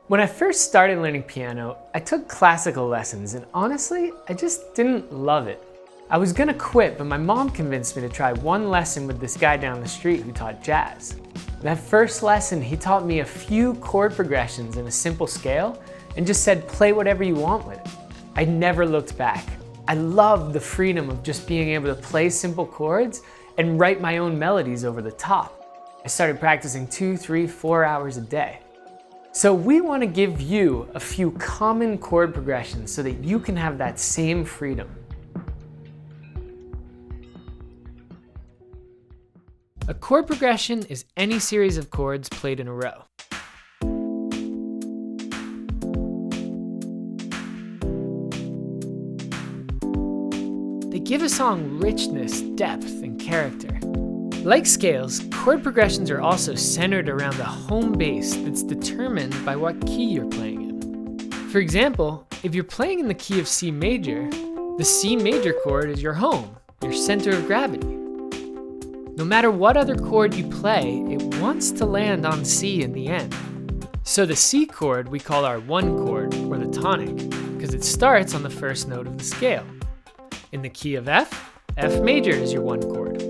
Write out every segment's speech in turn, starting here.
When I first started learning piano, I took classical lessons, and honestly, I just didn't love it. I was gonna quit, but my mom convinced me to try one lesson with this guy down the street who taught jazz. That first lesson, he taught me a few chord progressions in a simple scale and just said, play whatever you want with it. I never looked back. I loved the freedom of just being able to play simple chords and write my own melodies over the top. I started practicing 2, 3, 4 hours a day. So we want to give you a few common chord progressions so that you can have that same freedom. A chord progression is any series of chords played in a row. They give a song richness, depth, and character. Like scales, chord progressions are also centered around a home base that's determined by what key you're playing in. For example, if you're playing in the key of C major, the C major chord is your home, your center of gravity. No matter what other chord you play, it wants to land on C in the end. So the C chord we call our one chord, or the tonic, because it starts on the first note of the scale. In the key of F, F major is your one chord.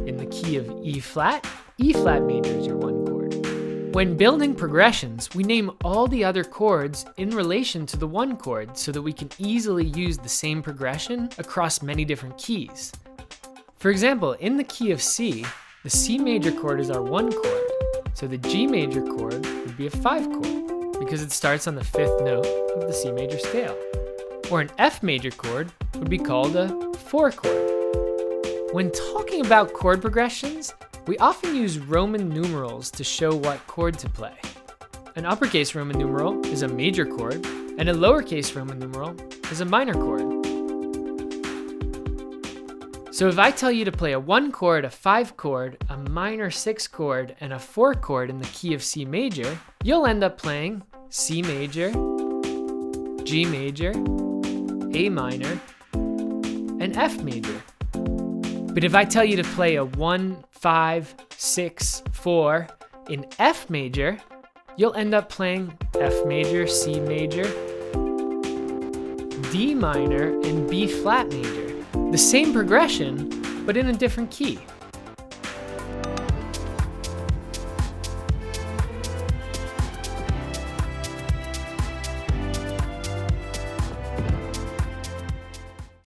In the key of E flat major is your one chord. When building progressions, we name all the other chords in relation to the one chord so that we can easily use the same progression across many different keys. For example, in the key of C, the C major chord is our one chord, so the G major chord would be a 5 chord because it starts on the 5th note of the C major scale. Or an F major chord would be called a 4 chord. When talking about chord progressions, we often use Roman numerals to show what chord to play. An uppercase Roman numeral is a major chord, and a lowercase Roman numeral is a minor chord. So if I tell you to play a 1 chord, a 5 chord, a minor 6 chord, and a 4 chord in the key of C major, you'll end up playing C major, G major, A minor, and F major. But if I tell you to play a 1, 5, 6, 4 in F major, you'll end up playing F major, C major, D minor, and B flat major. The same progression, but in a different key.